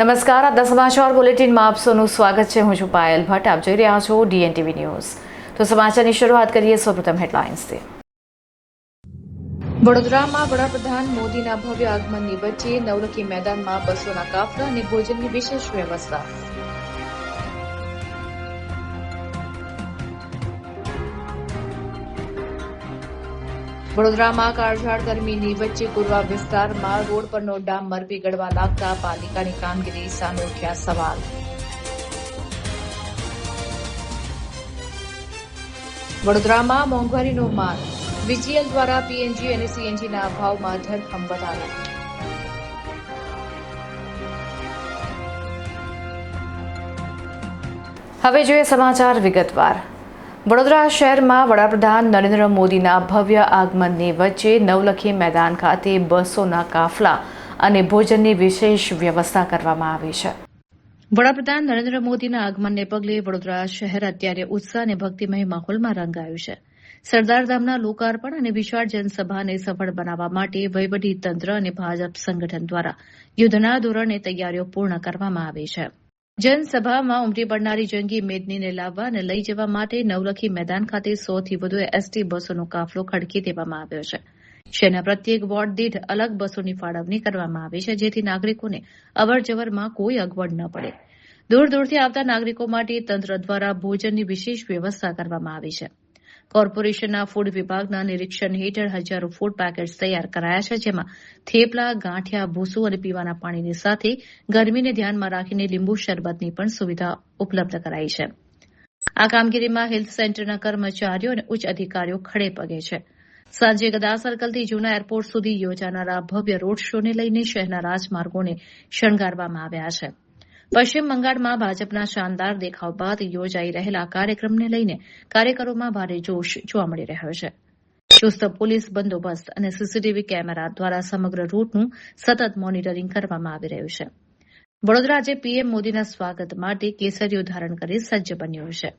નમસ્કાર, આજના સમાચાર બુલેટિનમાં આપ સૌનું સ્વાગત છે. હું છું પાયલ ભટ્ટ. આપ જોઈ રહ્યા છો DNTV ન્યૂઝ. તો સમાચારની શરૂઆત કરીએ સૌપ્રથમ હેડલાઇન્સથી. વડોદરામાં વડાપ્રધાન મોદીના ભવ્ય આગમનની વચ્ચે નવલખી મેદાનમાં બસોના કાફલા અને ભોજનની વિશેષ વ્યવસ્થા. વડોદરામાં કાળઝાળ ગરમીની વચ્ચે ગુરવા વિસ્તારમાં રોડ પરનો ડામર પીગળવા લાગતા પાલિકાની કામગીરી સામે ઉઠ્યા સવાલ. વડોદરામાં મોંઘવારીનો માર. VGL દ્વારા PNG અને CNGના ભાવમાં ધરખમ વધારો. હવે જોઈએ સમાચાર વિગતવાર. વડોદરા શહેરમાં વડાપ્રધાન નરેન્દ્ર મોદીના ભવ્ય આગમનની વચ્ચે નવલખી મેદાન ખાતે બસોના કાફલા અને ભોજનની વિશેષ વ્યવસ્થા કરવામાં આવી છે. વડાપ્રધાન નરેન્દ્ર મોદીના આગમનને પગલે વડોદરા શહેર અત્યારે ઉત્સાહ અને ભક્તિમય માહોલમાં રંગાયું છે. સરદારધામના લોકાર્પણ અને વિશાળ જનસભાને સફળ બનાવવા માટે વહીવટી તંત્ર અને ભાજપ સંગઠન દ્વારા યુદ્ધના ધોરણે તૈયારીઓ પૂર્ણ કરવામાં આવી છે. જનસભામાં ઉમટી પડનારી જંગી મેદનીને લાવવા અને લઈ જવા માટે નવલખી મેદાન ખાતે 100થી વધુ ST બસોનો કાફલો ખડકી દેવામાં આવ્યો છે. શહેરના પ્રત્યેક વોર્ડ દીઠ અલગ બસોની ફાળવણી કરવામાં આવી છે, જેથી નાગરિકોને અવરજવરમાં કોઈ અગવડ ન પડે. દૂર દૂરથી આવતા નાગરિકો માટે તંત્ર દ્વારા ભોજનની વિશેષ વ્યવસ્થા કરવામાં આવી છે. કોર્પોરેશનના ફૂડ વિભાગના નિરીક્ષણ હેઠળ હજારો ફૂડ પેકેટ્સ તૈયાર કરાયા છે, જેમાં થેપલા, ગાંઠિયા, ભૂસું અને પીવાના પાણીની સાથે ગરમીને ધ્યાનમાં રાખીને લીંબુ શરબતની પણ સુવિધા ઉપલબ્ધ કરાઈ છે. આ કામગીરીમાં હેલ્થ સેન્ટરના કર્મચારીઓ અને ઉચ્ચ અધિકારીઓ ખડે પગે છે. સાંજે ગદા સર્કલથી જૂના એરપોર્ટ સુધી યોજાનારા ભવ્ય રોડ શોને લઈને શહેરના રાજમાર્ગોને શણગારવામાં આવ્યા છે. પશ્ચિમ બંગાળમાં ભાજપના શાનદાર દેખાવ બાદ યોજાઈ રહેલા કાર્યક્રમને લઈને કાર્યકરોમાં ભારે જોશ જોવા મળી રહ્યો છે. ચુસ્ત પોલીસ બંદોબસ્ત અને CCTV કેમેરા દ્વારા સમગ્ર રૂટનું સતત મોનિટરિંગ કરવામાં આવી રહ્યું છે. વડોદરા આજે PM મોદીના સ્વાગત માટે કેસરીઓ ધારણ કરી સજ્જ બન્યું છે.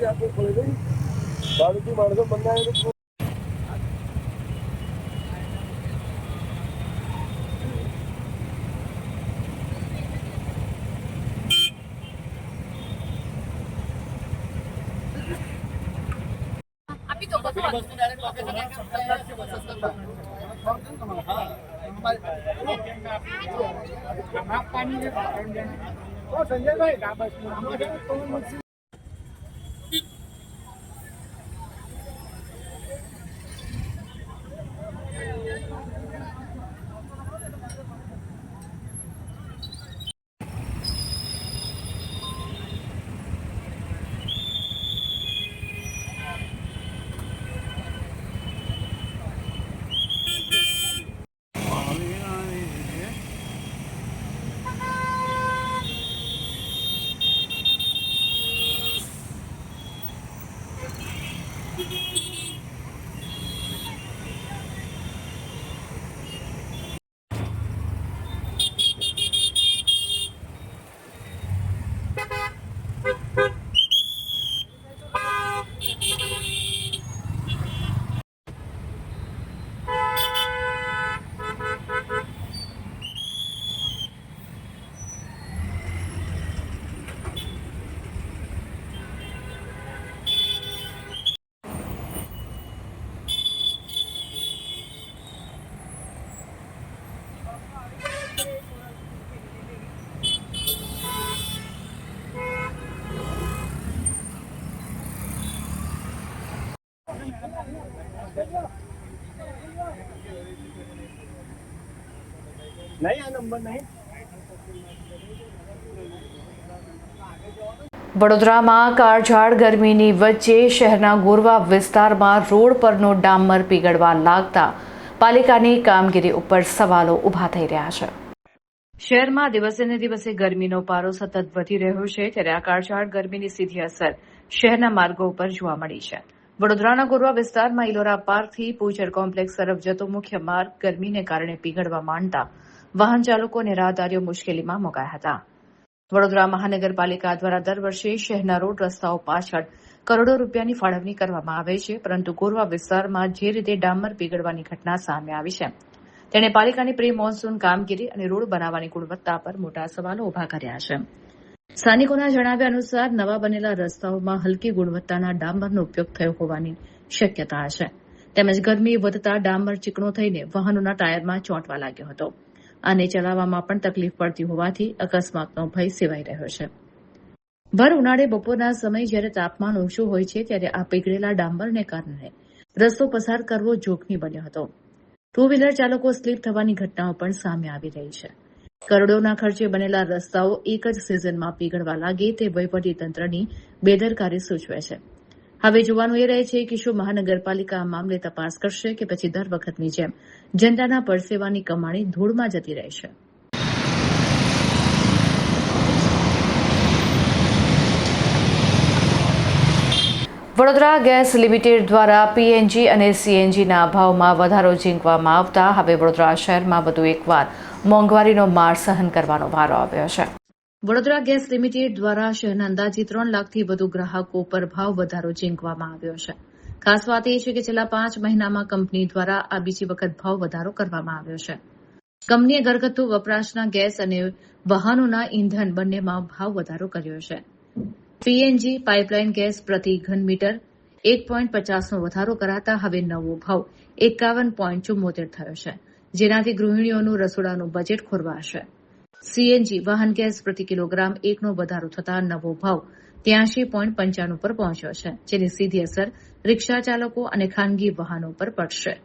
आपको खोले नहीं बालू मार्ग बनना है तो अभी तो संजय भाई नहीं आ नंबर नहीं વડોદરામાં કાળઝાળ ગરમીની વચ્ચે શહેરના ગોરવા વિસ્તારમાં રોડ પરનો ડામર પીગળવા લાગતા પાલિકાની કામગીરી ઉપર સવાલો ઊભા થઈ રહ્યા છે. શહેરમાં દિવસે ને દિવસે ગરમીનો પારો સતત વધી રહ્યો છે, ત્યારે આ કાળઝાળ ગરમીની સીધી અસર શહેરના માર્ગો ઉપર જોવા મળી છે. વડોદરાના ગોરવા વિસ્તારમાં ઇલોરા પાર્કથી પૂજર કોમ્પ્લેક્સ તરફ જતો મુખ્ય માર્ગ ગરમીને કારણે પીગળવા માંડતા વાહન ચાલકો અને રાહદારીઓ મુશ્કેલીમાં મુકાયા હતા. વડોદરા મહાનગરપાલિકા દ્વારા દર વર્ષે શહેરના રોડ રસ્તાઓ પાછળ કરોડો રૂપિયાની ફાળવણી કરવામાં આવે છે, પરંતુ ગોરવા વિસ્તારમાં જે રીતે ડામર પીગળવાની ઘટના સામે આવી છે, તેણે પાલિકાની પ્રી મોન્સૂન કામગીરી અને રોડ બનાવવાની ગુણવત્તા પર મોટા સવાલો ઉભા કર્યા છે. સ્થાનિકોના જણાવ્યા અનુસાર નવા બનેલા રસ્તાઓમાં હલકી ગુણવત્તાના ડામરનો ઉપયોગ થયો હોવાની શક્યતા છે. તેમજ ગરમી વધતા ડામર ચીકણો થઈને વાહનોના ટાયરમાં ચોંટવા લાગ્યો હતો અને ચલાવવામાં પણ તકલીફ પડતી હોવાથી અકસ્માતનો ભય સેવાઈ રહ્યો છે. ભર ઉનાળે બપોરના સમયે જ્યારે તાપમાન ઓછું હોય છે, ત્યારે આ પીગળેલા ડામરને કારણે રસ્તો પસાર કરવો જોખમી બન્યો હતો. ટુ વ્હીલર ચાલકો સ્લીપ થવાની ઘટનાઓ પણ સામે આવી રહી છે. કરોડોના ખર્ચે બનેલા રસ્તાઓ એક જ સિઝનમાં પીગળવા લાગે તે વહીવટીતંત્રની બેદરકારી સૂચવે છે. હવે જોવાનું એ રહે છે કે શું મહાનગરપાલિકા આ મામલે તપાસ કરશે કે પછી દર વખતની જેમ જનતાના પરસેવાની કમાણી ધૂળમાં જતી રહેશે. વડોદરા ગેસ લિમિટેડ દ્વારા પીએનજી અને સીએનજીના ભાવમાં વધારો ઝીંકવામાં આવતા હવે વડોદરા શહેરમાં વધુ એકવાર મોંઘવારીનો માર સહન કરવાનો વારો આવ્યો છે. વડોદરા ગેસ લિમિટેડ દ્વારા શહેરના અંદાજે 3 લાખથી વધુ ગ્રાહકો પર ભાવ વધારો ઝીંકવામાં આવ્યો છે. ખાસ વાત એ છે કે છેલ્લા 5 મહિનામાં કંપની દ્વારા આ બીજી વખત ભાવ વધારો કરવામાં આવ્યો છે. કંપનીએ ઘરગથ્થુ વપરાશના ગેસ અને વાહનોના ઈંધણ બંનેમાં ભાવ વધારો કર્યો છે. પીએનજી પાઇપલાઇન ગેસ પ્રતિ ઘન મીટર 1.50નો વધારો કરાતા હવે નવો ભાવ 51.74 થયો છે, જેનાથી ગૃહિણીઓનું રસોડાનું બજેટ ખોરવાશે. સીએનજી વાહન ગેસ પ્રતિ કિલોગ્રામ 1નો વધારો થતાં નવો ભાવ 83.95 પર પહોંચ્યો છે, જેની સીધી અસર રિક્ષા ચાલકો અને ખાનગી વાહનો પર પડશે.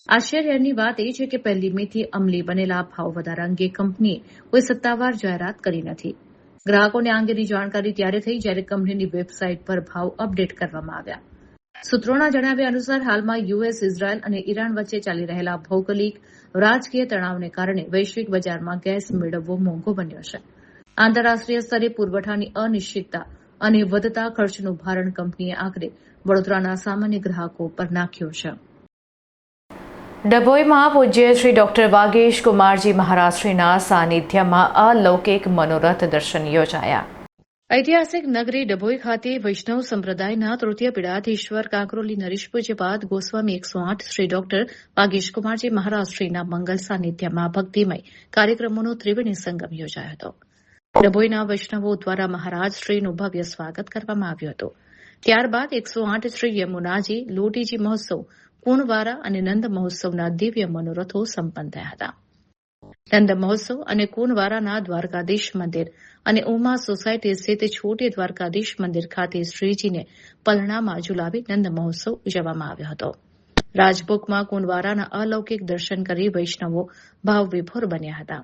આશ્ચર્યની વાત એ છે કે 1 મેથી અમલી બનેલા ભાવ વધારા અંગે કંપનીએ કોઈ સત્તાવાર જાહેરાત કરી નથી. ગ્રાહકોને આ અંગેની જાણકારી ત્યારે થઈ જ્યારે કંપનીની વેબસાઇટ પર ભાવ અપડેટ કરવામાં આવ્યા. સૂત્રોના જણાવ્યા અનુસાર હાલમાં યુએસ, ઇઝરાયલ અને ઈરાન વચ્ચે ચાલી રહેલા ભૌગોલિક રાજકીય તણાવને કારણે વૈશ્વિક બજારમાં ગેસ મેળવવો મોંઘો બન્યો છે. આંતરરાષ્ટ્રીય સ્તરે પુરવઠાની અનિશ્ચિતતા અને વધતા ખર્ચનું ભારણ કંપનીએ આખરે વડોદરાના સામાન્ય ગ્રાહકો પર નાખ્યું છે. ડભોઈમાં પૂજ્ય શ્રી ડોક્ટર વાગીશ કુમારજી મહારાજશ્રીના સાનિધ્યમાં અલૌકિક મનોરથ દર્શન યોજાયા. ઐતિહાસિક નગરી ડભોઈ ખાતે વૈષ્ણવ સંપ્રદાયના તૃતીય પીડાધીશ્વર કાંકરોલી નરેશ પૂજ્યપાદ ગોસ્વામી 108 શ્રી ડોક્ટર વાગીશ કુમારજી મહારાજશ્રીના મંગલ સાનિધ્યમાં ભક્તિમય કાર્યક્રમોનો ત્રિવેણી સંગમ યોજાયો હતો. ડભોઈના વૈષ્ણવો દ્વારા મહારાજશ્રીનું ભવ્ય સ્વાગત કરવામાં આવ્યું હતું. ત્યારબાદ 108 શ્રી યમુનાજી, લોટીજી મહોત્સવ, કુણવારા અને નંદ મહોત્સવના દિવ્ય મનોરથો સંપન્ન થયા હતા. નંદ મહોત્સવ અને કુણવારાના દ્વારકાધીશ મંદિર અને ઉમા સોસાયટી સ્થિત છોટી દ્વારકાધીશ મંદિર ખાતે શ્રીજીને પલણામાં ઝુલાવી નંદ મહોત્સવ ઉજવવામાં આવ્યો હતો. રાજભોગમાં કુણવારાના અલૌકિક દર્શન કરી વૈષ્ણવો ભાવવિભોર બન્યા હતા.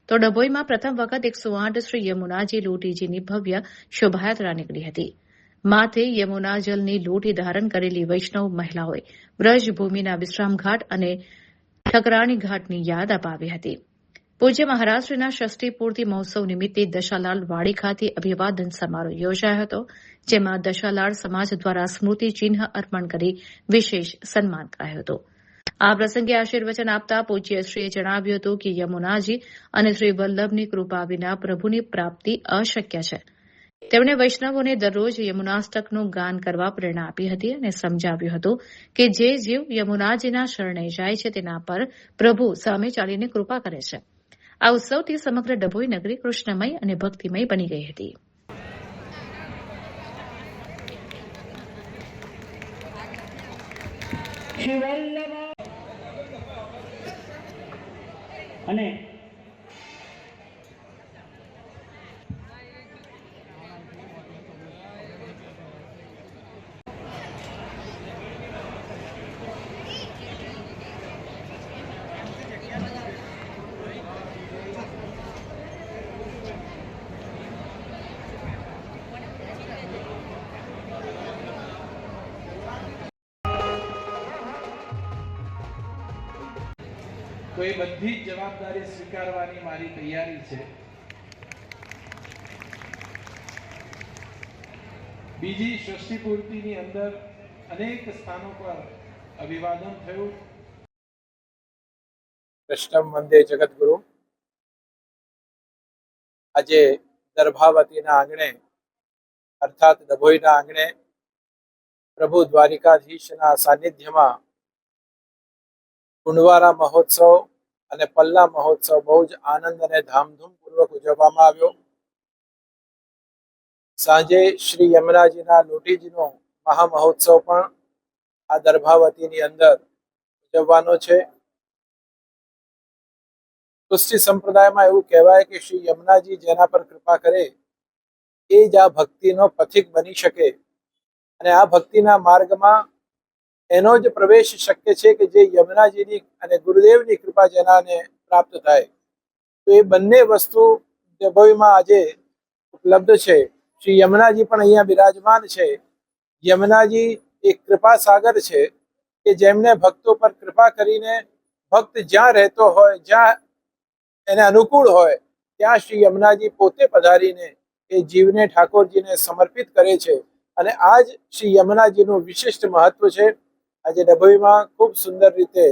તો ડભોઈમાં પ્રથમ વખત 108 શ્રી યમુનાજી લોટીજીની ભવ્ય શોભાયાત્રા નીકળી હતી. માથે યમુના જલની લોટી ધારણ કરેલી વૈષ્ણવ મહિલાઓએ બ્રજભૂમિના વિશ્રામઘાટ અને ઠકરાણી ઘાટની યાદ અપાવી હતી. પૂજ્ય મહારાજશ્રીના ષષ્ઠી પૂર્તિ મહોત્સવ નિમિત્તે દશાલાલ વાડી ખાતે અભિવાદન સમારોહ યોજાયો હતો, જેમાં દશાલાલ સમાજ દ્વારા સ્મૃતિ ચિહ્ન અર્પણ કરી વિશેષ સન્માન કરાયું હતું. આ પ્રસંગે આશીર્વચન આપતા પૂજ્યશ્રીએ જણાવ્યું હતું કે યમુનાજી અને શ્રી વલ્લભની કૃપા વિના પ્રભુની પ્રાપ્તિ અશક્ય છે. તેમણે વૈષ્ણવોને દરરોજ યમુનાષ્ટકનું ગાન કરવા પ્રેરણા આપી હતી અને સમજાવ્યું હતું કે જે જીવ યમુનાજીના શરણે જાય છે તેના પર પ્રભુ સામે ચાલીને કૃપા કરે છે. આ ઉત્સવથી સમગ્ર ડભોઈ નગરી કૃષ્ણમય અને ભક્તિમય બની ગઈ હતી. અને તો એ બધી જ જવાબદારી સ્વીકારવાની મારી તૈયારી છે. બીજી ષષ્ઠી પૂર્તિની અંદર અનેક સ્થાનો પર અભિવાદન થયું. કૃષ્ણમ વંદે જગદગુરુ. આજે દર્ભાવતીના આંગણે અર્થાત ડભોઈના આંગણે પ્રભુ દ્વારિકાધીશના સાનિધ્યમાં કુંડવારા મહોત્સવ અને પલ્લા મહોત્સવ બહુ જ આનંદ અને ધામધૂમપૂર્વક ઉજવવામાં આવ્યો. સાંજે શ્રી યમુનાજીના લોટીજીનો મહામહોત્સવ પણ આ દર્ભાવતીની અંદર ઉજવવાનો છે. તુષ્ટિ સંપ્રદાયમાં એવું કહેવાય કે શ્રી યમુનાજી જેના પર કૃપા કરે એ જ આ ભક્તિનો પથિક બની શકે અને આ ભક્તિના માર્ગમાં એનો જ પ્રવેશ શક્ય છે કે જે યમુનાજીની અને ગુરુદેવની કૃપા જેનાને પ્રાપ્ત થાય. તો એ બંને વસ્તુ ડભોઈમાં આજે ઉપલબ્ધ છે. શ્રી યમુનાજી પણ અહીંયા બિરાજમાન છે. યમુનાજી એક કૃપા સાગર છે કે જેમને ભક્તો પર કૃપા કરીને ભક્ત જ્યાં રહેતો હોય, જ્યાં એને અનુકૂળ હોય ત્યાં શ્રી યમુનાજી પોતે પધારીને એ જીવને ઠાકોરજીને સમર્પિત કરે છે. અને આ જ શ્રી યમુનાજીનું વિશિષ્ટ મહત્વ છે. આજે ડભોઈમાં ખૂબ સુંદર રીતે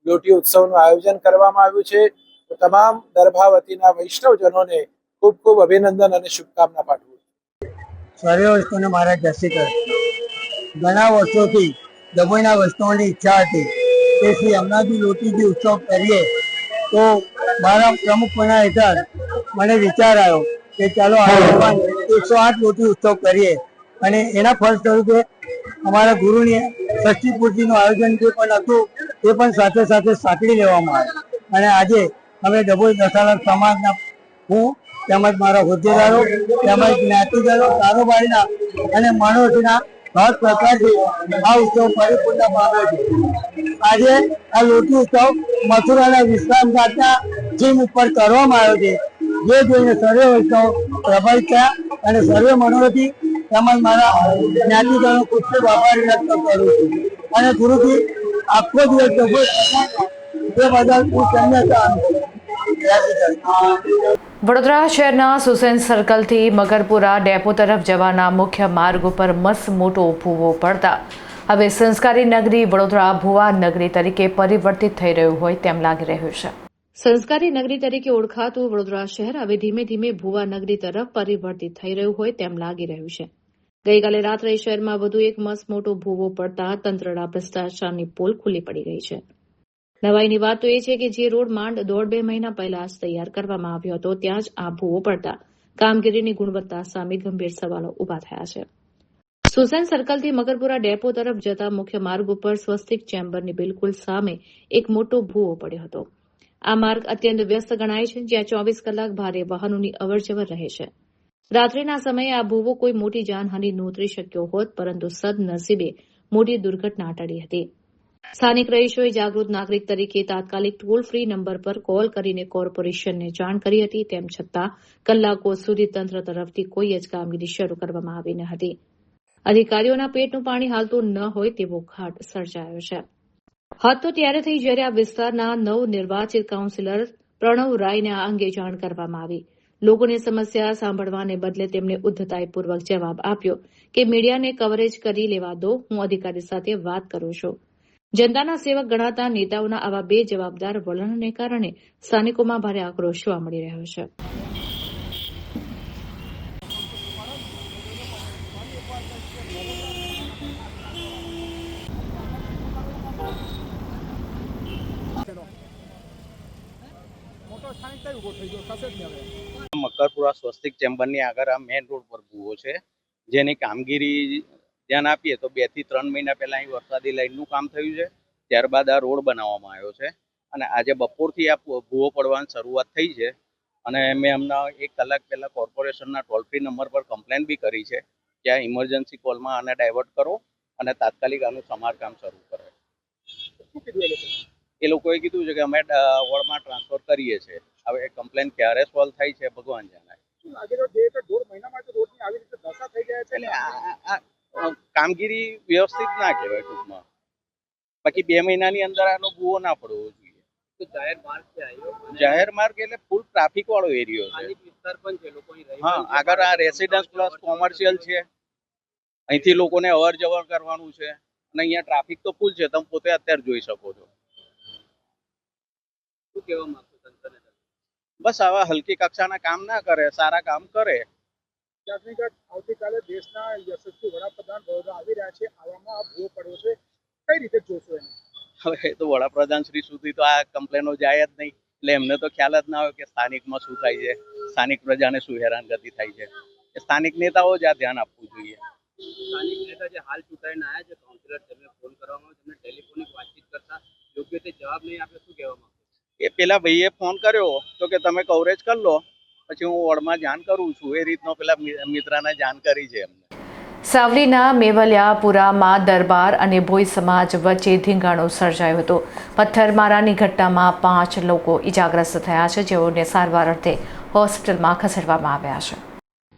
લોટી ઉત્સવનું આયોજન કરવામાં આવ્યું છે. તો તમામ દર્ભાવતીના વૈષ્ણવજનોને ખૂબ ખૂબ અભિનંદન અને શુભકામના પાઠવું. સર્વે વૈષ્ણવને મારા જય શ્રી કૃષ્ણ. ઘણા વર્ષોથી ડભોઈના વૈષ્ણવની ઈચ્છા હતી કે શ્રી યમુનાજી લોટીજી ઉત્સવ કરીએ. તો મારા પ્રમુખપણા હેઠળ મને વિચાર આવ્યો કે ચાલો આયુષ્યમાન 108 લોટી ઉત્સવ કરીએ. અને એના ફળ સ્વરૂપે અમારા ગુરુની ષષ્ઠી પૂર્તિનું આયોજન જે પણ હતું એ પણ સાથે સાથે સાંકળી લેવામાં આવ્યું. અને આજે અમે ડભોઈ દશાલા સમાજના હું તેમજ મારા હોદ્દેદારો તેમજ જ્ઞાતિજનો કારોબારીના અને મનોજના ભાગ પ્રકારથી આ ઉત્સવ પરિપૂર્ણ પામ્યો છે. આજે આ લોટી ઉત્સવ મથુરાના વિશ્રામ ઘાટના જીમ ઉપર કરવામાં આવ્યો છે, જે જોઈને સર્વે વૈષ્ણવ પ્રભાવિત થયા અને સર્વે મનોરથી તેમજ મારા જ્ઞાતિજનો ખૂબ ખૂબ આભાર વ્યક્ત કરું છું. અને ગુરુજી આખો દિવસ ડભોઈ એ બદલ હું ધન્યતા અનુભવું. વડોદરા શહેરના સુસેન સર્કલથી મગરપુરા ડેપો તરફ જવાના મુખ્ય માર્ગ ઉપર મસ્ત મોટો ભૂવો પડતા હવે સંસ્કારી નગરી વડોદરા ભુવા નગરી તરીકે પરિવર્તિત થઈ રહ્યું હોય તેમ લાગી રહ્યું છે. સંસ્કારી નગરી તરીકે ઓળખાતું વડોદરા શહેર હવે ધીમે ધીમે ભુવા નગરી તરફ પરિવર્તિત થઈ રહ્યું હોય તેમ લાગી રહ્યું છે. ગઈકાલે રાત્રે શહેરમાં વધુ એક મસ્ત મોટો ભૂવો પડતા તંત્રના ભ્રષ્ટાચારની પોલ ખુલ્લી પડી ગઈ છે. નવાઈની વાત તો એ છે કે જે રોડ માંડ 1.5-2 મહિના પહેલા જ તૈયાર કરવામાં આવ્યો હતો ત્યાં જ આ ભૂવો પડતા કામગીરીની ગુણવત્તા સામે ગંભીર સવાલો ઉભા થયા છે. સુસેન સર્કલથી મગરપુરા ડેપો તરફ જતા મુખ્ય માર્ગ ઉપર સ્વસ્તિક ચેમ્બરની બિલકુલ સામે એક મોટો ભૂવો પડ્યો હતો. આ માર્ગ અત્યંત વ્યસ્ત ગણાય છે, જ્યાં 24 કલાક ભારે વાહનોની અવરજવર રહે છે. રાત્રિના સમયે આ ભૂવો કોઈ મોટી જાનહાનિ નોંધી શક્યો હોત, પરંતુ સદનસીબે મોટી દુર્ઘટના ટળી હતી. સ્થાનિક રહીશોએ જાગૃત નાગરિક તરીકે તાત્કાલિક ટોલ ફ્રી નંબર પર કોલ કરીને કોર્પોરેશનને જાણ કરી હતી. તેમ છતાં કલાકો સુધી તંત્ર તરફથી કોઈ જ કામગીરી શરૂ કરવામાં આવી ન હતી. અધિકારીઓના પેટનું પાણી હાલતું ન હોય તેવો ઘાટ સર્જાયો છે. હાથ તો ત્યારે થઈ જ્યારે આ વિસ્તારના નવનિર્વાચિત કાઉન્સિલર પ્રણવ રાયને આ અંગે જાણ કરવામાં આવી. લોકોની સમસ્યા સાંભળવાને બદલે તેમણે ઉદ્ધતાઈપૂર્વક જવાબ આપ્યો કે મીડિયાને કવરેજ કરી લેવા દો, હું અધિકારી સાથે વાત કરું છું. જનતાના સેવક ગણાતા નેતાઓના આવા બેજવાબદાર વલણને કારણે સ્થાનિકોમાં ભારે આક્રોશ જોવા મળી રહ્યો છે. મકરપુરા સ્વસ્તિક ચેમ્બરની આગળ આ મેઇન રોડ પર ભૂવો છે, જેની કામગીરી ધ્યાન આપીએ તો 2 થી 3 મહિના પહેલા અહીં વરસાદી લાઈનનું કામ થયું છે. ત્યારબાદ આ રોડ બનાવવામાં આવ્યો છે અને આજે બપોરથી આ ભૂવો પડવાની શરૂઆત થઈ છે. અને મેં હમણાં 1 કલાક પહેલા કોર્પોરેશનના ટોલ ફ્રી નંબર પર કમ્પ્લેન બી કરી છે કે આ ઇમરજન્સી કોલમાં આને ડાયવર્ટ કરો અને તાત્કાલિક આનું સમારકામ શરૂ કરે. એ લોકોએ કીધું છે કે અમે વોર્ડમાં ટ્રાન્સફર કરીએ છીએ. હવે કમ્પ્લેન ક્યારે સોલ્વ થાય છે ભગવાન જાણે. કામગીરી વ્યવસ્થિત ના કહેવાય ટૂંકમાં. બાકી 2 મહિનાની અંદર આનો ભૂવો ના પડવો જોઈએ. જાહેર માર્ગ એટલે ફૂલ ટ્રાફિક વાળો એરિયો છે. હા, આગળ આ રેસિડન્સ પ્લસ કોમર્શિયલ છે. અહીંથી લોકોને અવર જવર કરવાનું છે અને અહીંયા ટ્રાફિક તો ફૂલ છે, તમે પોતે અત્યારે જોઈ શકો છો. શું કહેવા માંગો તંત્રને? બસ આવા હલકી કક્ષાના કામ ના કરે, સારા કામ કરે. ક્યાંક ને ક્યાંક આવતીકાલે દેશના યશસ્વી વડાપ્રધાન વડોદરા આવી રહ્યા છે, આવામાં આ ભૂવો પડ્યો છે, કઈ રીતે જોશો એને? હવે એ તો વડાપ્રધાન શ્રી સુધી તો આ કમ્પ્લેનો જાય જ નહીં, એટલે એમને તો ખ્યાલ જ ના હોય કે સ્થાનિકમાં શું થાય છે, સ્થાનિક પ્રજાને શું હેરાનગતિ થાય છે. એ સ્થાનિક નેતાઓ જ આ ધ્યાન આપવું જોઈએ. સ્થાનિક નેતા જે હાલ ચૂંટાઈને આવ્યા છે, કાઉન્સિલર, તેમને ફોન કરવામાં તેમને ટેલિફોનિક વાતચીત કરતા યોગ્ય રીતે જવાબ નહીં આપે, શું કહેવા માંગો? એ પેલા ભાઈએ ફોન કર્યો તો કે તમે કવરેજ કરી લો, પછી હું વોર્ડમાં જાણ કરું છું. એ રીતનો પેલા મિત્રને જાણ કરી છે એમને. સાવલીના મેવલિયાપુરામાં દરબાર અને ભોઈ સમાજ વચ્ચે ધીંગાણો સર્જાયો હતો. પથ્થરમારાની ઘટનામાં 5 લોકો ઇજાગ્રસ્ત થયા છે, જેઓને સારવાર અર્થે હોસ્પિટલમાં ખસેડવામાં આવ્યા છે.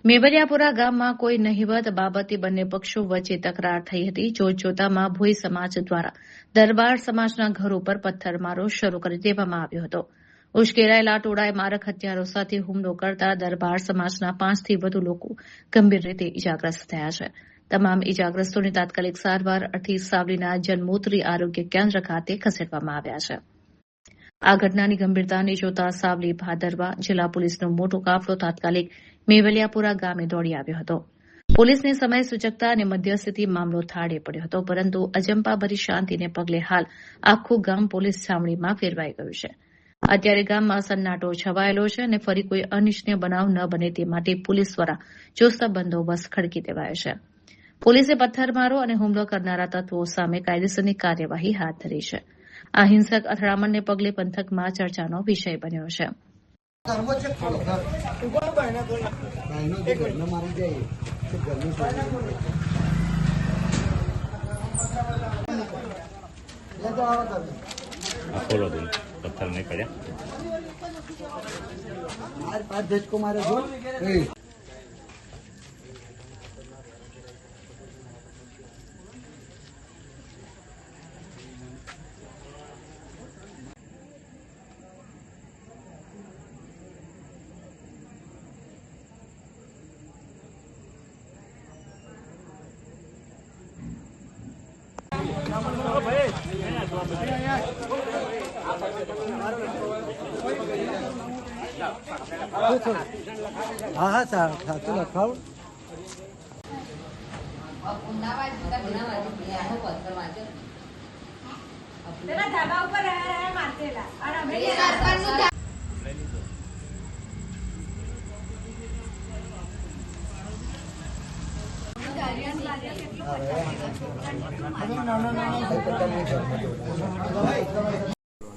મેવલિયાપુરા ગામમાં કોઈ નહિવત બાબતે બંને પક્ષો વચ્ચે તકરાર થઈ હતી. જોતજોતામાં ભોઈ સમાજ દ્વારા દરબાર સમાજના ઘર ઉપર પથ્થરમારો શરૂ કરી દેવામાં આવ્યો હતો. ઉશ્કેરાયેલા ટોળાએ મારક હથિયારો સાથે હુમલો કરતા દરબાર સમાજના 5થી વધુ લોકો ગંભીર રીતે ઇજાગ્રસ્ત થયા છે. તમામ ઇજાગ્રસ્તોને તાત્કાલિક સારવાર અર્થે સાવલીના જન્મોત્રી આરોગ્ય કેન્દ્ર ખાતે ખસેડવામાં આવ્યા છે. આ ઘટનાની ગંભીરતાને જોતા સાવલી ભાદરવા જિલ્લા પોલીસનો મોટો કાફલો તાત્કાલિક મેવલિયાપુરા ગામે દોડી આવ્યો હતો. પોલીસને સમય સૂચકતા અને મધ્યસ્થીથી મામલો થાળે પડ્યો હતો, પરંતુ અજંપાભરી શાંતિને પગલે હાલ આખું ગામ પોલીસ છાવણીમાં ફેરવાઈ ગયું છે. અત્યારે ગામમાં સન્નાટો છવાયેલો છે અને ફરી કોઈ અનિચ્છનીય બનાવ ન બને તે માટે પોલીસ દ્વારા ચુસ્ત બંદોબસ્ત ખડકી દેવાયો છે. પોલીસે પથ્થરમારો અને હુમલો કરનારા તત્વો સામે કાયદેસરની કાર્યવાહી હાથ ધરી છે. આ હિંસક અથડામણને પગલે પંથકમાં ચર્ચાનો વિષય બન્યો છે. खोलो तुम पत्थर नहीं पड़ा आज को मारे जो हाँ हाँ साचું લખાવ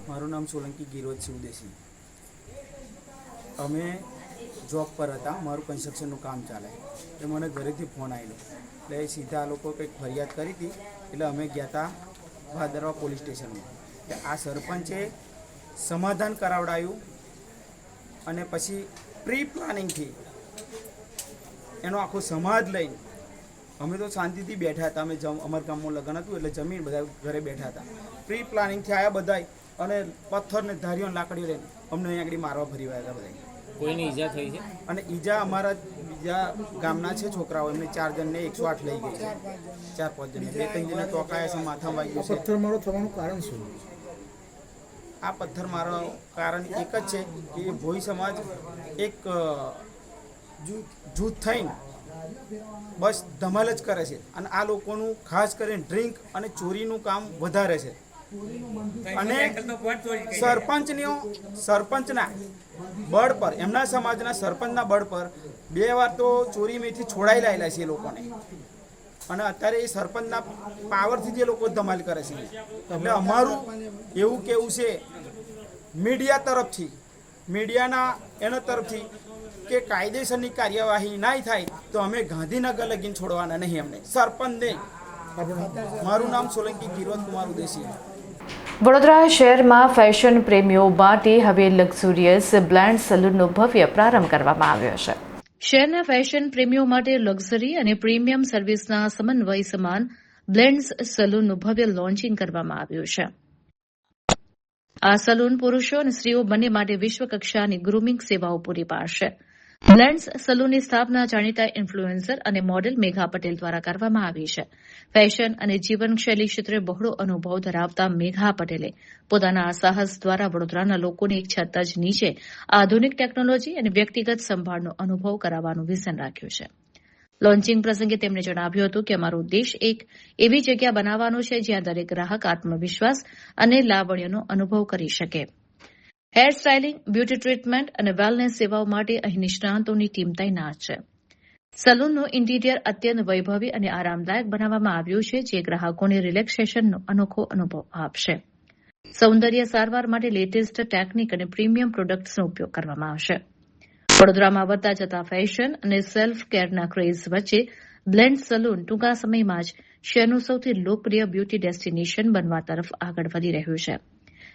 મારું નામ સોલંકી ગિરોજ શિવદેશી. અમે જોબ પર હતા, મારું કન્સ્ટ્રક્શનનું કામ ચાલે એટલે મને ઘરેથી ફોન આવેલો, એટલે સીધા આ લોકો કંઈક ફરિયાદ કરી હતી, એટલે અમે ગયા હતા ભાદરવા પોલીસ સ્ટેશનમાં. એટલે આ સરપંચે સમાધાન કરાવડાયું અને પછી પ્રી પ્લાનિંગથી એનો આખો સમાજ લઈને અમે તો શાંતિથી બેઠા હતા. અમે અમારા ગામમાં લગ્ન હતું એટલે જમીન બધા ઘરે બેઠા હતા. પ્રી પ્લાનિંગથી આવ્યા બધા અને પથ્થર ને ધારીઓ લાકડીઓ લઈને અમને અહીં આગળ મારવા ફરી આવ્યા હતા બધા. कोई ईजा થઈ છે? અને ઈજા અમારા બીજા ગામના છે છોકરાઓ, એમને 4 જણને 108 લઈ ગઈ છે. 4-5 જણને 2-3 જણને તોકાયા છે, માથા વાગી ગયું છે. પથ્થરમારો થવાનું કારણ શું? આ પથ્થરમારો કારણ એક જ છે કે ભોઈ સમાજ એક જૂથ થઈને બસ ધમાલ જ કરે છે અને આ લોકોનું ખાસ કરીને ડ્રિંક અને ચોરીનું કામ વધારે છે. અને સરપંચના બળ પર, એમના સમાજના સરપંચના બળ પર 2 વાર તો ચોરીમાંથી છોડાઈ લાયેલા છે એ લોકોને. અને અત્યારે એ સરપંચના પાવરથી જે લોકો ધમાલ કરે છે. એટલે અમારું એવું કેવું છે મીડિયા તરફથી, મીડિયાના એના તરફથી કે કાયદેસરની કાર્યવાહી નહીં થાય તો અમે ગાંધીનગર લગીને છોડવાના નહીં. અમને સરપંચને. મારું નામ સોલંકી ગિરોજ કુમાર ઉદેશી. વડોદરા શહેરમાં ફેશન પ્રેમીઓ માટે હવે લક્ઝુરિયસ બ્લેન્ડ સલૂનનો ભવ્ય પ્રારંભ કરવામાં આવ્યો છે. શહેરના ફેશન પ્રેમીઓ માટે લક્ઝરી અને પ્રીમિયમ સર્વિસના સમન્વય સમાન બ્લેન્ડ્સ સલૂનનું ભવ્ય લોન્ચિંગ કરવામાં આવ્યું છે. આ સલૂન પુરુષો અને સ્ત્રીઓ બંને માટે વિશ્વ કક્ષાની ગ્રૂમિંગ સેવાઓ પૂરી પાડશે. બ્લેન્ડ્સ સલૂનની સ્થાપના જાણીતા ઇન્ફ્લુએન્સર અને મોડેલ મેઘા પટેલ દ્વારા કરવામાં આવી છે. ફેશન અને જીવનશૈલી ક્ષેત્રે બહોળો અનુભવ ધરાવતા મેઘા પટેલે પોતાના આ સાહસ દ્વારા વડોદરાના લોકોને એક છત જ નીચે આધુનિક ટેકનોલોજી અને વ્યક્તિગત સંભાળનો અનુભવ કરાવવાનું વિઝન રાખ્યું છે. લોન્ચિંગ પ્રસંગે તેમણે જણાવ્યું હતું કે અમારો ઉદ્દેશ એક એવી જગ્યા બનાવવાનો છે જ્યાં દરેક ગ્રાહક આત્મવિશ્વાસ અને લાવણ્યનો અનુભવ કરી શકે. હેર સ્ટાઇલિંગ, બ્યુટી ટ્રીટમેન્ટ અને વેલનેસ સેવાઓ માટે અહીં નિષ્ણાંતોની ટીમ તૈનાત છે. સલૂનનું ઇન્ટિરિયર અત્યંત વૈભવી અને આરામદાયક બનાવવામાં આવ્યું છે, જે ગ્રાહકોને રિલેક્સેશનનો અનોખો અનુભવ આપશે. સૌંદર્ય સારવાર માટે લેટેસ્ટ ટેકનિક અને પ્રીમિયમ પ્રોડક્ટ્સનો ઉપયોગ કરવામાં આવશે. વડોદરામાં વધતા જતા ફેશન અને સેલ્ફ કેરના ક્રેઝ વચ્ચે બ્લેન્ડ સલૂન ટૂંકા સમયમાં જ શહેરનું સૌથી લોકપ્રિય બ્યુટી ડેસ્ટિનેશન બનવા તરફ આગળ વધી રહ્યું છે.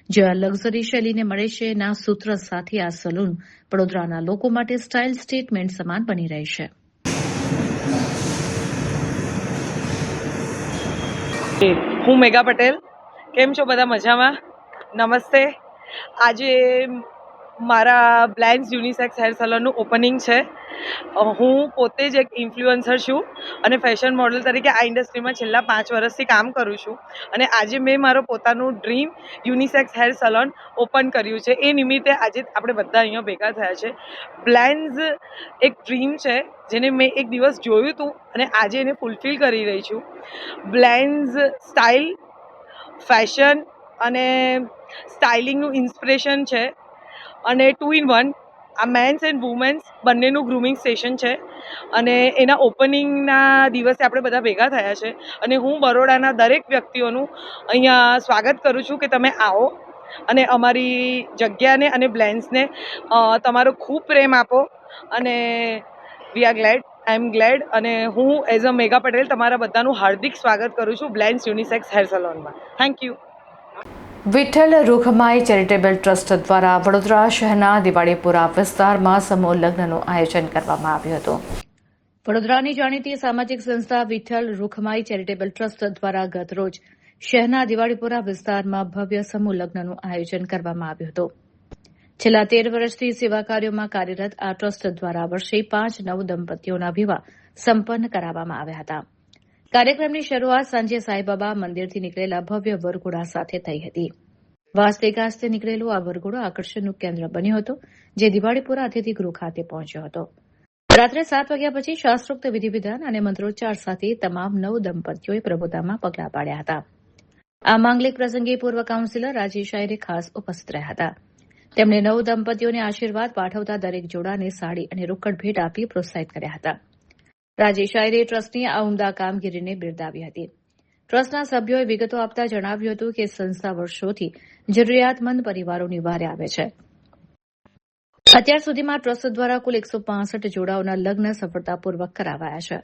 જ્યાં લક્ઝરી શૈલીને મળે છે ના સૂત્ર સાથે આ સલૂન વડોદરાના લોકો માટે સ્ટાઇલ સ્ટેટમેન્ટ સમાન બની રહેશે. હું મેઘા પટેલ. કેમ છો બધા? મજામાં? નમસ્તે. આજે મારા બ્લેન્ડ્સ યુનિસેક્સ હેર સલૂનનું ઓપનિંગ છે. હું પોતે જ એક ઇન્ફ્લુએન્સર છું અને ફેશન મોડલ તરીકે આ ઇન્ડસ્ટ્રીમાં છેલ્લા 5 વર્ષથી કામ કરું છું. અને આજે મેં મારો પોતાનું dream unisex hair salon open કર્યું છે. એ નિમિત્તે આજે આપણે બધા અહીંયા ભેગા થયા છે. બ્લેન્ડ્સ એક ડ્રીમ છે જેને મેં એક દિવસ જોયું હતું અને આજે એને ફૂલફિલ કરી રહી છું. બ્લેન્ડ્સ સ્ટાઇલ, ફેશન અને સ્ટાઇલિંગનું ઇન્સ્પિરેશન છે અને 2 in 1 આ મેન્સ એન્ડ વુમેન્સ બંનેનું ગ્રૂમિંગ સ્ટેશન છે. અને એના ઓપનિંગના દિવસે આપણે બધા ભેગા થયા છે અને હું બરોડાના દરેક વ્યક્તિઓનું અહીંયા સ્વાગત કરું છું કે તમે આવો અને અમારી જગ્યાને અને બ્લેન્ડ્સને તમારો ખૂબ પ્રેમ આપો. અને we are glad, I am glad. અને હું એઝ અ મેઘા પટેલ તમારા બધાનું હાર્દિક સ્વાગત કરું છું બ્લેન્ડ્સ યુનિસેક્સ હેર સલૂનમાં. Thank you. Vitthal Rukhmai charitable trust દ્વારા વડોદરા શહેરના દિવાળીપુરા વિસ્તારમાં સમૂહ લગ્નનું આયોજન કરવામાં આવ્યું હતું. વડોદરાની જાણીતી સામાજિક સંસ્થા વિઠ્ઠલ રૂખમાઈ ચેરિટેબલ ટ્રસ્ટ દ્વારા ગતરોજ શહેરના દિવાળીપુરા વિસ્તારમાં ભવ્ય સમૂહ લગ્નનું આયોજન કરવામાં આવ્યું હતું. છેલ્લા 13 વર્ષથી સેવા કાર્યોમાં કાર્યરત આ ટ્રસ્ટ દ્વારા વર્ષે 5 નવદંપતીઓના વિવાહ સંપન્ન કરાવવામાં આવ્યા હતા. કાર્યક્રમની શરૂઆત સાંજે સાંઈબાબા મંદિરથી નીકળેલા ભવ્ય વરઘોડા સાથે થઈ હતી. વાજતે ગાજતે નીકળેલો આ વરઘોડો આકર્ષણનું કેન્દ્ર બન્યો હતો, જે દિવાળીપુરા અતિથિગૃહ ખાતે પહોંચ્યો હતો. રાત્રે 7 વાગ્યા પછી શાસ્ત્રોક્ત વિધિવિધાન અને મંત્રોચ્ચાર સાથે તમામ નવ દંપતીઓએ પ્રભુતામાં પગલાં પાડ્યા હતા. આ માંગલિક પ્રસંગે પૂર્વ કાઉન્સિલર રાજેશ આયરે ખાસ ઉપસ્થિત રહ્યા હતા. તેમણે નવ દંપતીઓને આશીર્વાદ પાઠવતા દરેક જોડાને સાડી અને રોકડ ભેટ આપી પ્રોત્સાહિત કર્યા હતા. રાજેશ આયરે ટ્રસ્ટની આ ઉમદા કામગીરીને બિરદાવી હતી. ટ્રસ્ટના સભ્યોએ વિગતો આપતા જણાવ્યું હતું કે સંસ્થા વર્ષોથી જરૂરિયાતમંદ પરિવારોની વારે આવે છે. અત્યાર સુધીમાં ટ્રસ્ટ દ્વારા કુલ 165 જોડાઓના લગ્ન સફળતાપૂર્વક કરાવાયા છે.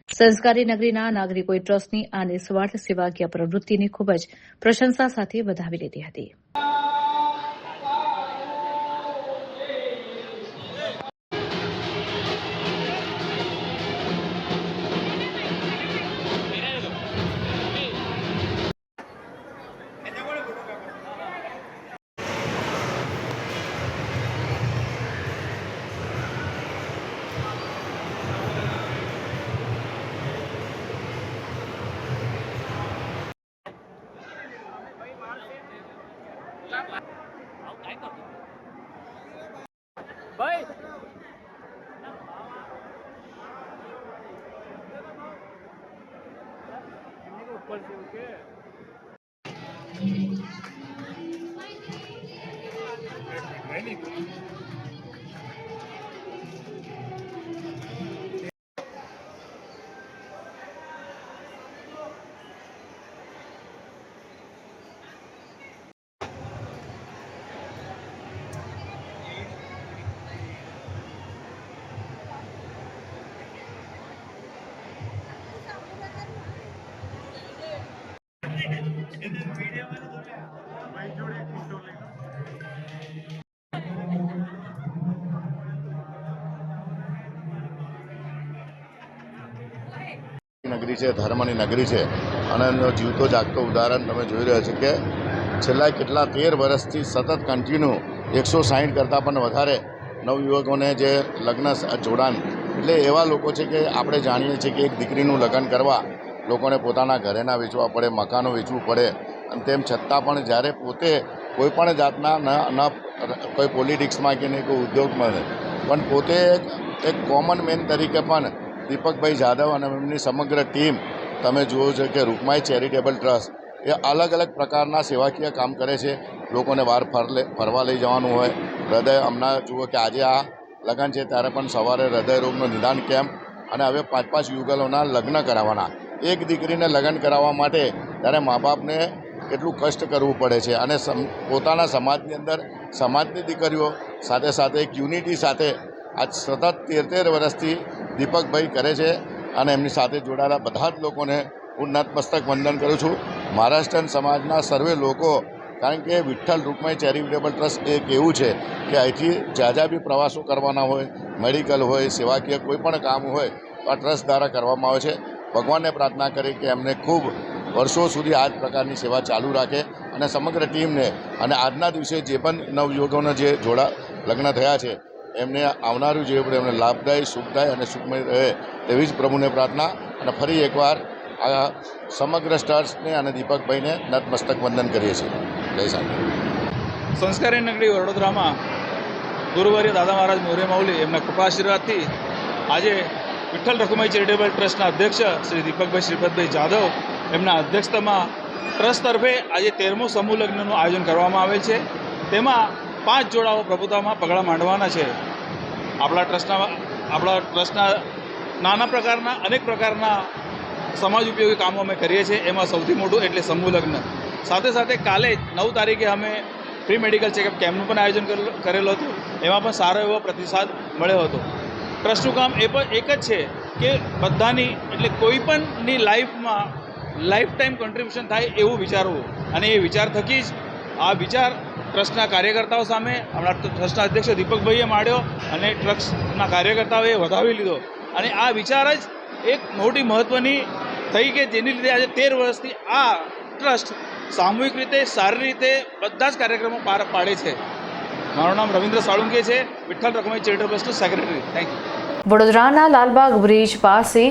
સંસ્કારી નગરીના નાગરિકોએ ટ્રસ્ટની આ નિસ્વાર્થ સેવાકીય પ્રવૃત્તિની ખૂબ જ પ્રશંસા સાથે વધાવી લીધી હતી. નગરી છે, ધર્મની નગરી છે અને એનો જીવતો જાગતો ઉદાહરણ તમે જોઈ રહ્યા છો કે છેલ્લા કેટલા 13 વર્ષથી સતત કન્ટિન્યુ 160 કરતાં પણ વધારે નવયુવકોને જે લગ્ન જોડાણ એટલે એવા લોકો છે કે આપણે જાણીએ છીએ કે એક દીકરીનું લગ્ન કરવા લોકોને પોતાના ઘરેના વેચવા પડે, મકાનો વેચવું પડે, અને તેમ છતાં પણ જ્યારે પોતે કોઈ પણ જાતના ન કોઈ પોલિટિક્સમાં કે નહીં કોઈ ઉદ્યોગમાં પણ પોતે એક કોમન મેન તરીકે પણ દીપકભાઈ જાદવ અને એમની સમગ્ર ટીમ તમે જુઓ છો કે રૂકમાઈ ચેરિટેબલ ટ્રસ્ટ એ અલગ અલગ પ્રકારના સેવાકીય કામ કરે છે. લોકોને બહાર ફરવા લઈ જવાનું હોય, હૃદય હમણાં જુઓ કે આજે આ લગ્ન છે ત્યારે પણ સવારે હૃદયરોગનું નિદાન કેમ્પ, અને હવે 5-5 યુગલોના લગ્ન કરાવવાના. એક દીકરીને લગ્ન કરાવવા માટે ત્યારે મા બાપને કેટલું કષ્ટ કરવું પડે છે, અને પોતાના સમાજની અંદર સમાજની દીકરીઓ સાથે સાથે એક યુનિટી સાથે આજ સતત 13 વર્ષથી દીપકભાઈ કરે છે, અને એમની સાથે જોડાયેલા બધા જ લોકોને હું નતમસ્તક વંદન કરું છું. મહારાષ્ટ્રીયન સમાજના સર્વે લોકો, કારણ કે વિઠ્ઠલ રૂકમાઈ ચેરિટેબલ ટ્રસ્ટ એક એવું છે કે અહીંથી જ્યાં બી પ્રવાસો કરવાના હોય, મેડિકલ હોય, સેવાકીય કોઈ પણ કામ હોય તો આ ટ્રસ્ટ દ્વારા કરવામાં આવે છે. ભગવાનને પ્રાર્થના કરી કે એમને ખૂબ વર્ષો સુધી આ જ પ્રકારની સેવા ચાલુ રાખે, અને સમગ્ર ટીમને અને આજના દિવસે જે પણ નવયુવકોના જે લગ્ન થયા છે એમને આવનારું જીવન એમને લાભદાયી, સુખદાયી અને સુખમય રહે તેવી જ પ્રભુને પ્રાર્થના. અને ફરી એકવાર આ સમગ્ર સ્ટાર્સને અને દીપકભાઈને નતમસ્તક વંદન કરીએ છીએ. જય સાહેબ. સંસ્કારી નગરી વડોદરામાં ગુરુવાર્ય દાદા મહારાજ મોરે માઉલી એમના કૃપાશીર્વાદથી આજે વિઠ્ઠલ રખુમાઈ ચેરિટેબલ ટ્રસ્ટના અધ્યક્ષ શ્રી દીપકભાઈ શ્રીપતભાઈ જાદવ એમના અધ્યક્ષતામાં ટ્રસ્ટ તરફે આજે 13મો સમૂહ લગ્નનું આયોજન કરવામાં આવેલ છે. તેમાં 5 જોડાઓ પ્રભુતામાં પગલાં માંડવાના છે. આપણા ટ્રસ્ટના નાના પ્રકારના અનેક પ્રકારના સમાજ ઉપયોગી કામો અમે કરીએ છીએ. એમાં સૌથી મોટું એટલે સમૂહ લગ્ન. સાથે સાથે કાલે 9 તારીખે અમે ફ્રી મેડિકલ ચેકઅપ કેમ્પનું પણ આયોજન કરેલું હતું. એમાં પણ સારો એવો પ્રતિસાદ મળ્યો હતો. ટ્રસ્ટનું કામ એ પણ એક જ છે કે બધાની એટલે કોઈ પણની લાઈફમાં લાઈફ ટાઈમ કોન્ટ્રીબ્યુશન થાય એવું વિચારવું, અને એ વિચાર થકી જ આ વિચાર ટ્રસ્ટના કાર્યકર્તાઓ સામે હમણાં ટ્રસ્ટના અધ્યક્ષ દીપકભાઈએ માંડ્યો, અને ટ્રસ્ટના કાર્યકર્તાઓએ વધાવી લીધો, અને આ વિચાર જ એક મોટી મહત્ત્વની થઈ કે જેની લીધે આજે 13 વર્ષથી આ ટ્રસ્ટ સામૂહિક રીતે સારી રીતે બધા જ કાર્યક્રમો પાર પાડે છે. મારું નામ રવિન્દ્ર સાળુંકે છે, વિઠ્ઠલ રખુમાઈ ચેરિટેબલ ટ્રસ્ટનો સેક્રેટરી. Thank you. વડોદરાના લાલબાગ બ્રિજ પાસે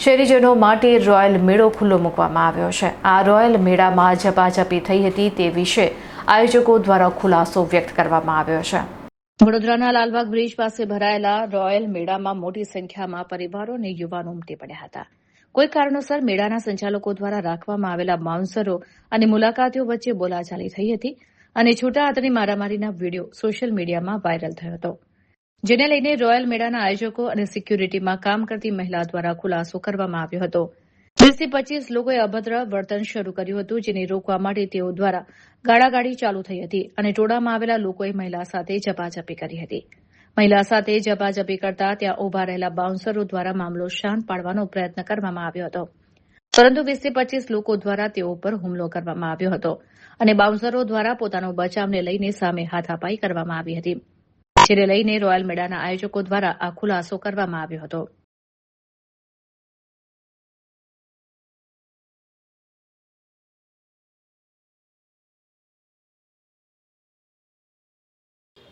શહેરીજનો માટે રોયલ મેળો ખુલ્લો મૂકવામાં આવ્યો છે. આ રોયલ મેળામાં ઝપાઝપી થઈ હતી તે વિશે આયોજકો દ્વારા ખુલાસો વ્યક્ત કરવામાં આવ્યો છે. વડોદરાના લાલબાગ બ્રિજ પાસે ભરાયેલા રોયલ મેળામાં મોટી સંખ્યામાં પરિવારો અને યુવાનો ઉમટી પડ્યા હતા. કોઈ કારણોસર મેળાના સંચાલકો દ્વારા રાખવામાં આવેલા બાઉન્સરો અને મુલાકાતીઓ વચ્ચે બોલાચાલી થઈ હતી, અને છૂટા હાથની મારામારીના વિડીયો સોશિયલ મીડિયામાં વાયરલ થયો હતો, જેને લઈને રોયલ મેળાના આયોજકો અને સિક્યુરિટીમાં કામ કરતી મહિલા દ્વારા ખુલાસો કરવામાં આવ્યો હતો. 20-25 લોકોએ અભદ્ર વર્તન શરૂ કર્યું હતું, જેને રોકવા માટે તેઓ દ્વારા ગાળાગાળી ચાલુ થઈ હતી, અને ટોળામાં આવેલા લોકોએ મહિલા સાથે ઝપાઝપી કરી હતી. મહિલા સાથે ઝપાઝપી કરતા ત્યાં ઉભા રહેલા બાઉન્સરો દ્વારા મામલો શાંત પાડવાનો પ્રયત્ન કરવામાં આવ્યો હતો, પરંતુ 20-25 લોકો દ્વારા તેઓ પર હુમલો કરવામાં આવ્યો હતો, અને બાઉન્સરો દ્વારા પોતાનો બચાવને લઈને સામે હાથાપાઈ કરવામાં આવી હતી, જેને લઈને રોયલ મેળાના આયોજકો દ્વારા આ ખુલાસો કરવામાં આવ્યો હતો.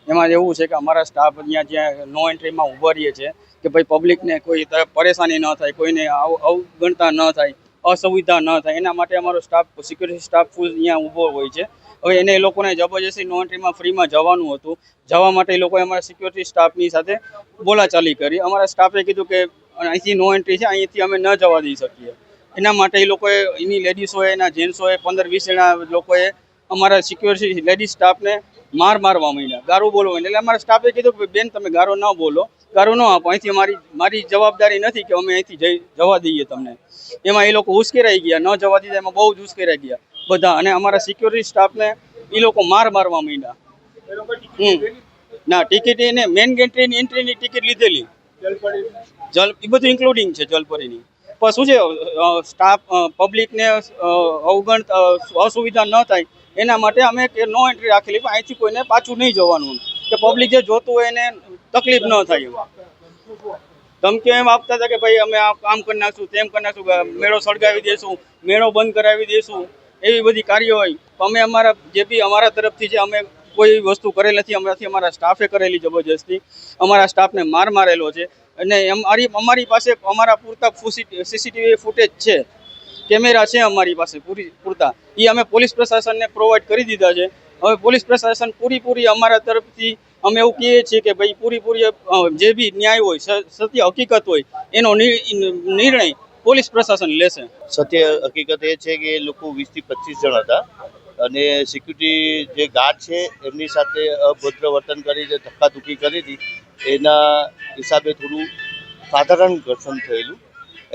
એમાં એવું છે કે અમારા સ્ટાફ અહીંયા જ્યાં નો એન્ટ્રીમાં ઊભા રહીએ છીએ કે ભાઈ પબ્લિકને કોઈ તરફ પરેશાની ન થાય, કોઈને અવગણતા ન થાય, અસુવિધા ન થાય, એના માટે અમારો સ્ટાફ સિક્યુરિટી સ્ટાફ ફૂલ અહીંયા ઊભો હોય છે. હવે એને એ લોકોને જબરજસ્તી નો એન્ટ્રીમાં ફ્રીમાં જવાનું હતું. જવા માટે એ લોકોએ અમારા સિક્યુરિટી સ્ટાફની સાથે બોલાચાલી કરી. અમારા સ્ટાફે કીધું કે અહીંથી નો એન્ટ્રી છે, અહીંથી અમે ન જવા દઈ શકીએ. એના માટે એ લોકોએ એની લેડીઝોએ એના જેન્ટ્સોએ 15-20 જણા લોકોએ અમારા સિક્યુરિટી લેડીઝ સ્ટાફને મારવા માંડ્યા, ગારું બોલવા માંડ્યા. એટલે અમારા સ્ટાફે કીધું કે બેન તમે ગારો ન બોલો, ગારો ન આપો, અહીંથી મારી જવાબદારી નથી કે અમે અહીંથી જવા દઈએ તમને. એમાં એ લોકો ઉશ્કેરાઈ ગયા, ન જવા દીધા, એમાં બહુ જ ઉશ્કેરાઈ ગયા બધા, અને અમારા સિક્યુરિટી સ્ટાફને એ લોકો મારવા માંડ્યા. ના ટિકિટ એને મેન એન્ટ્રીની ટિકિટ લીધેલી, એ બધું ઇન્ક્લુડિંગ છે જલપરીની. પણ શું છે સ્ટાફ પબ્લિકને અવગણ અસુવિધા ન થાય એના માટે અમે નો એન્ટ્રી રાખેલી, પણ અહીંથી કોઈને પાછું નહીં જવાનું, કે પબ્લિક જે જોતું હોય એને તકલીફ ન થાય. ધમકીઓ એમ આપતા હતા કે ભાઈ અમે આ કામ કરી નાખશું, તેમ કરી નાખશું, મેળો સળગાવી દઈશું, મેળો બંધ કરાવી દઈશું, એવી બધી કાર્યો હોય. તો અમે અમારા જે બી અમારા તરફથી છે અમે કોઈ વસ્તુ કરેલ નથી. અમારા સ્ટાફે કરેલી જબરજસ્તી. અમારા સ્ટાફને મારેલો છે અને અમારી પાસે અમારા પૂરતા સીસીટીવી ફૂટેજ છે, કેમેરા છે અમારી પાસે પૂરતા. એ અમે પોલીસ પ્રશાસનને પ્રોવાઈડ કરી દીધા છે. હવે પોલીસ પ્રશાસન પૂરી અમારા તરફથી અમે એવું કહીએ છીએ કે ભાઈ પૂરી જે બી ન્યાય હોય, સત્ય હકીકત હોય, એનો નિર્ણય પોલીસ પ્રશાસન લેશે. સત્ય હકીકત એ છે કે એ લોકો 20 થી 25 જણ હતા અને સિક્યુરિટી જે ગાર્ડ છે એમની સાથે અભદ્ર વર્તન કરી, જે ધક્કાધુક્કી કરી હતી, એના હિસાબે થોડું સાધારણ ઘર્ષણ થયેલું.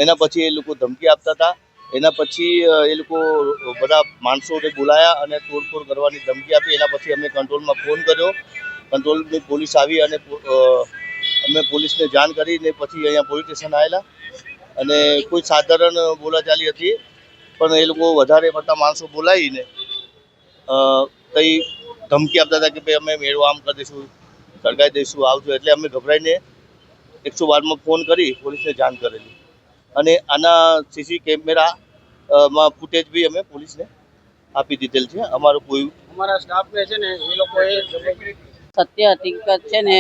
એના પછી એ લોકો ધમકી આપતા હતા. એના પછી એ લોકો બધા માણસોને બોલાયા અને તોડફોડ કરવાની ધમકી આપી. એના પછી અમે કંટ્રોલમાં ફોન કર્યો. કંટ્રોલની પોલીસ આવી અને અમે પોલીસને જાણ કરીને પછી અહીંયા પોલીસ સ્ટેશન આવેલા અને કોઈ સાધારણ બોલાચાલી હતી, પણ એ લોકો વધારે પડતા માણસો બોલાવીને કંઈ ધમકી આપતા હતા કે ભાઈ અમે મેળો આમ કરી દઈશું, સળગાવી દઈશું, આવજો. એટલે અમે ગભરાઈને 112માં ફોન કરી પોલીસને જાણ કરેલી અને આના સીસી કેમેરામાં ફૂટેજ બી અમે પોલીસને આપી દીધેલ છે. અમારા સ્ટાફને છે ને એ લોકોએ સત્ય હકીકત છે ને,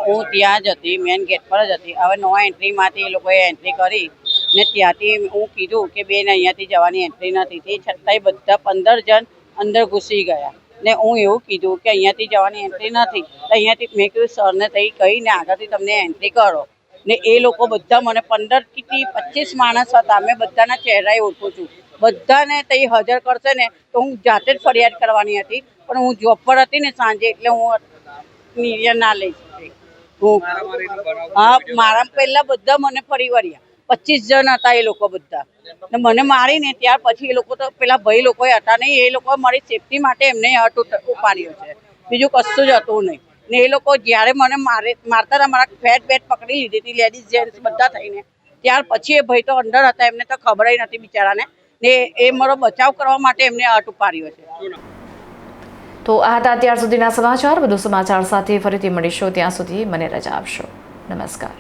હું ત્યાં જ હતી, મેન ગેટ પર જ હતી. હવે નો એન્ટ્રીમાંથી એ લોકોએ એન્ટ્રી કરી ને ત્યાંથી હું કીધું કે બેન અહીંયાથી જવાની એન્ટ્રી નથી. તે છતાંય બધા 15 જણ અંદર ઘૂસી ગયા ને હું એવું કીધું કે અહીંયાથી જવાની એન્ટ્રી નથી. તો અહીંયાથી મેં કીધું સરને તઈ કહીને આગળથી તમને એન્ટ્રી કરો ને એ લોકો બધા મને 15 થી 25 માણસ હતા. મેં બધાના ચહેરાએ ઓળખું છું. બધાને તઈ હાજર કરશે ને તો હું જાતે જ ફરિયાદ કરવાની હતી, પણ હું જોબ પર હતી ને સાંજે, એટલે હું નિર્ણય ના લઈ શકી. હા, મારા પહેલા બધા મને ફરી વળ્યા. 25 જણ હતા એ લોકો બધા ને મને મારીને ત્યાર પછી એ લોકો તો પેલા ભાઈ લોકોએ હતા નહીં, એ લોકો મારી સેફટી માટે એમને હટ ઉપાડ્યો છે, બીજું કશું જ હતું નહીં. ને એ લોકો જ્યારે મને મારતા હતા, મારા ફેટ બેટ પકડી લીધી હતી, લેડીઝ જેન્ટ્સ બધા થઈને. ત્યાર પછી એ ભાઈ તો અંદર હતા, એમને તો ખબર નથી બિચારાને, ને એ મારો બચાવ કરવા માટે એમને હટ ઉપાડ્યો છે. તો આ હતા અત્યાર સુધીના સમાચાર. વધુ સમાચાર સાથે ફરીથી મળીશું. ત્યાં સુધી મને રજા આપશો. નમસ્કાર.